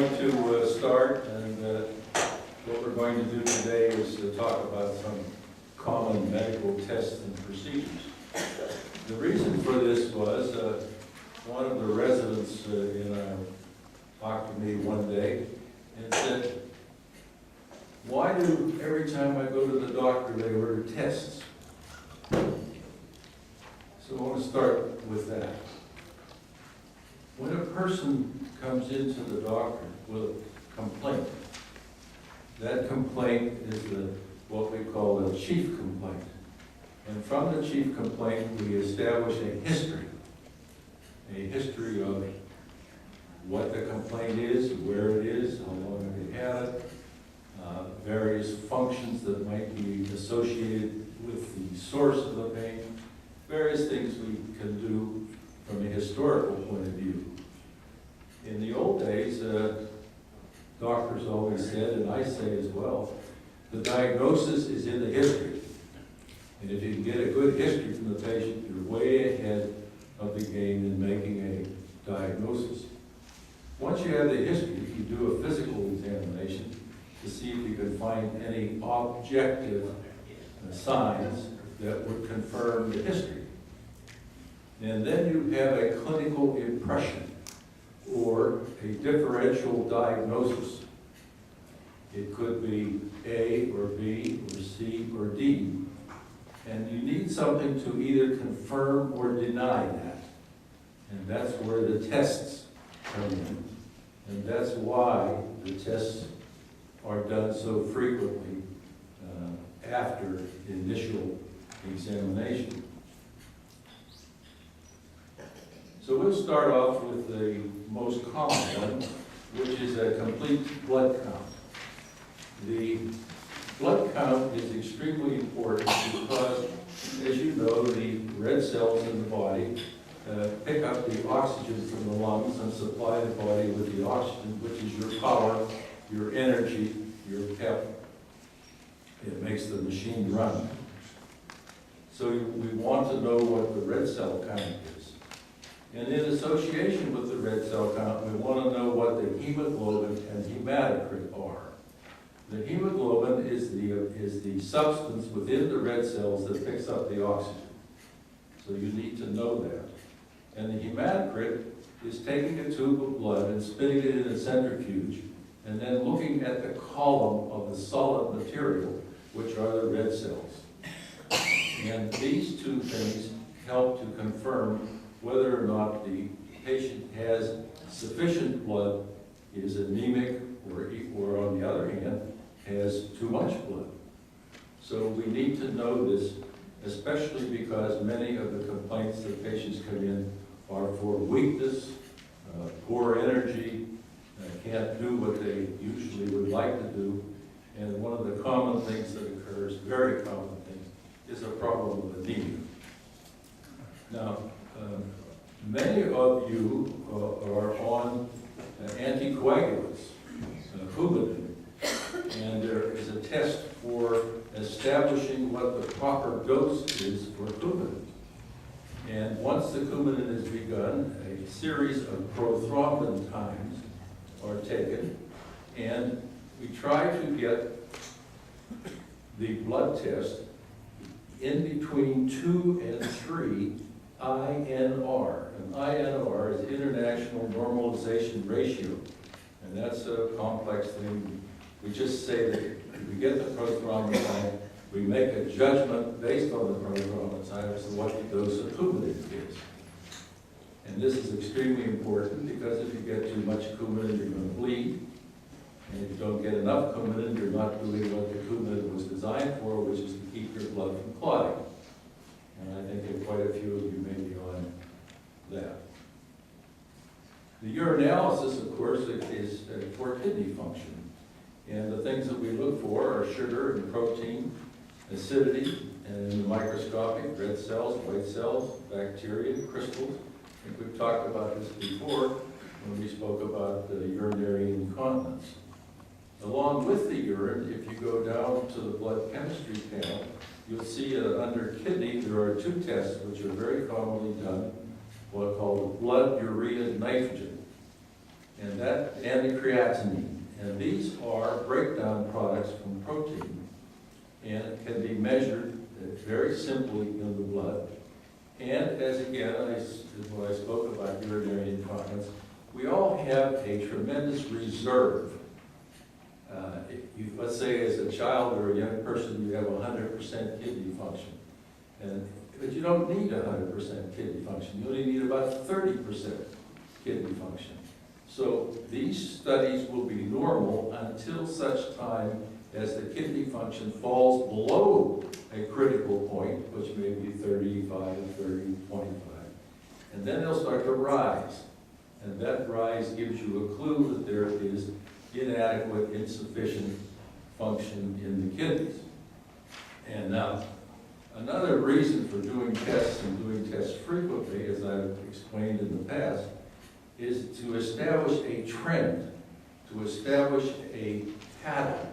going to start, and what we're going to do today is to talk about some common medical tests and procedures. The reason for this was one of the residents talked to me one day and said, "Why do every time I go to the doctor they order tests?" So I want to start with that. When a person comes into the doctor with a complaint, that complaint is what we call a chief complaint. And from the chief complaint, we establish a history of what the complaint is, where it is, how long have you had it, various functions that might be associated with the source of the pain, various things we can do from a historical point of view. In the old days, doctors always said, and I say as well, the diagnosis is in the history. And if you can get a good history from the patient, you're way ahead of the game in making a diagnosis. Once you have the history, you do a physical examination to see if you can find any objective signs that would confirm the history. And then you have a clinical impression or a differential diagnosis. It could be A or B or C or D. And you need something to either confirm or deny that. And that's where the tests come in. And that's why the tests are done so frequently after the initial examination. So we'll start off with the most common one, which is a complete blood count. The blood count is extremely important because, as you know, the red cells in the body pick up the oxygen from the lungs and supply the body with the oxygen, which is your power, your energy, your pep. It makes the machine run. So we want to know what the red cell count is. And in association with the red cell count, we want to know what the hemoglobin and hematocrit are. The hemoglobin is the substance within the red cells that picks up the oxygen. So you need to know that. And the hematocrit is taking a tube of blood and spinning it in a centrifuge, and then looking at the column of the solid material, which are the red cells. And these two things help to confirm whether or not the patient has sufficient blood, is anemic, or on the other hand, has too much blood. So we need to know this, especially because many of the complaints that patients come in are for weakness, poor energy, can't do what they usually would like to do. And one of the common things that occurs, very common things, is a problem with anemia. Now, many of you are on anticoagulants, Coumadin, and there is a test for establishing what the proper dose is for Coumadin. And once the Coumadin is begun, a series of prothrombin times are taken, and we try to get the blood test in between 2 and 3 INR. And INR is International Normalization Ratio. And that's a complex thing. We just say that if we get the prothrombin time, we make a judgment based on the prothrombin time as to what the dose of Coumadin is. And this is extremely important because if you get too much Coumadin, you're going to bleed. And if you don't get enough Coumadin, you're not doing what the Coumadin was designed for, which is to keep your blood from clotting. And I think that quite a few of you may be on that. The urinalysis, of course, is for kidney function. And the things that we look for are sugar and protein, acidity, and in the microscopic, red cells, white cells, bacteria, crystals. I think we've talked about this before when we spoke about urinary incontinence. Along with the urine, if you go down to the blood chemistry panel, you'll see under kidney there are 2 tests which are very commonly done, what are called blood urea nitrogen. and the creatinine. And these are breakdown products from protein and can be measured very simply in the blood. And as again, when I spoke about urinary incontinence, we all have a tremendous reserve. Let's say as a child or a young person, you have 100% kidney function. But you don't need 100% kidney function. You only need about 30% kidney function. So these studies will be normal until such time as the kidney function falls below a critical point, which may be 35, 30, 25. And then they'll start to rise. And that rise gives you a clue that there is inadequate, insufficient function in the kidneys. And now, another reason for doing tests and doing tests frequently, as I've explained in the past, is to establish a trend, to establish a pattern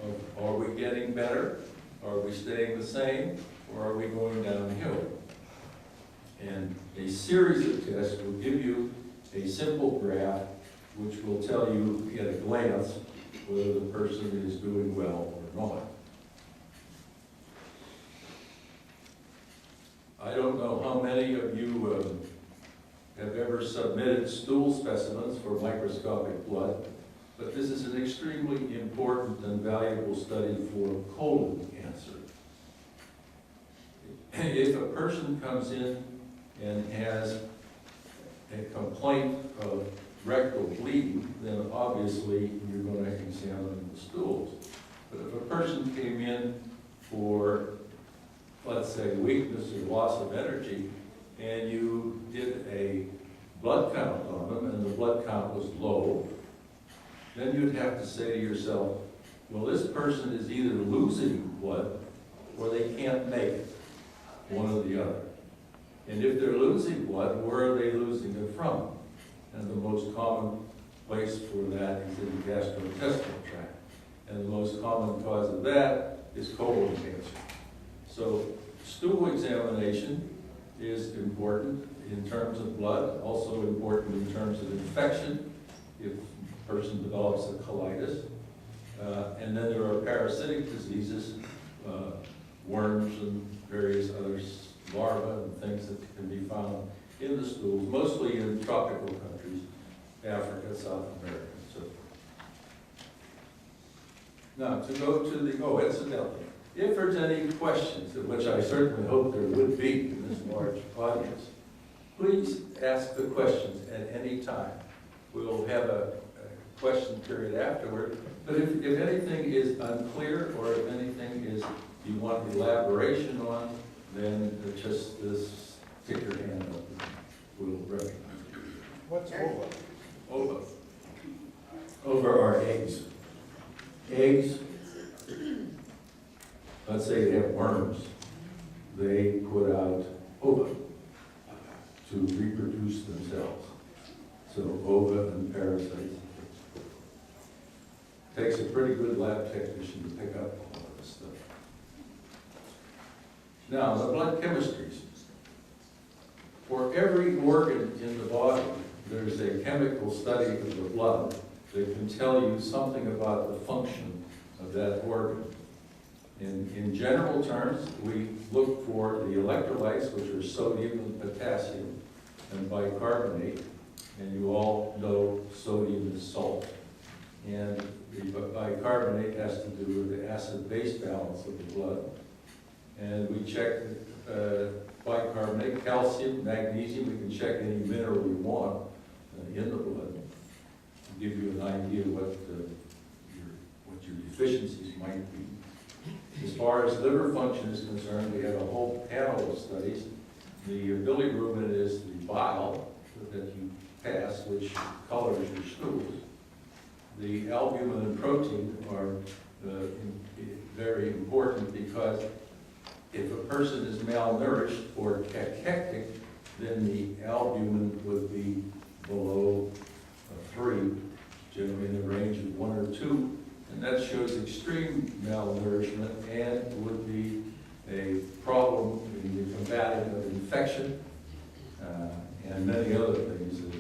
of, are we getting better? Are we staying the same? Or are we going downhill? And a series of tests will give you a simple graph which will tell you at a glance whether the person is doing well or not. I don't know how many of you have ever submitted stool specimens for microscopic blood, but this is an extremely important and valuable study for colon cancer. If a person comes in and has a complaint of rectal bleeding, then obviously you're going to examine the stools. But if a person came in for, let's say, weakness or loss of energy, and you did a blood count on them, and the blood count was low, then you'd have to say to yourself, well, this person is either losing blood or they can't make it, one or the other. And if they're losing blood, where are they losing it from? And the most common place for that is in the gastrointestinal tract. And the most common cause of that is colon cancer. So stool examination is important in terms of blood, also important in terms of infection, if a person develops a colitis. And then there are parasitic diseases, worms and various other larvae and things that can be found in the stools, mostly in tropical countries, Africa, South America, and so forth. Now, to go to the, incidentally, if there's any questions, which I certainly hope there would be in this large audience, please ask the questions at any time. We'll have a question period afterward, but if anything is unclear or if anything is you want elaboration on, then just stick your hand up. We'll recognize it. What's ova? Ova. Ova are eggs. Eggs, let's say they have worms. They put out ova to reproduce themselves. So ova and parasites. Takes a pretty good lab technician to pick up all of this stuff. Now, the blood chemistries. For every organ in the body, there's a chemical study of the blood that can tell you something about the function of that organ. In general terms, we look for the electrolytes, which are sodium and potassium and bicarbonate, and you all know sodium is salt. And the bicarbonate has to do with the acid-base balance of the blood. And we check bicarbonate, calcium, magnesium. We can check any mineral we want in the blood to give you an idea what your deficiencies might be. As far as liver function is concerned, we have a whole panel of studies. The bilirubin is the bile that you pass, which colors your stools. The albumin and protein are very important because if a person is malnourished or cachectic, then the albumin would be below 3, generally in the range of 1 or 2, and that shows extreme malnourishment and would be a problem in the combating of infection and many other things that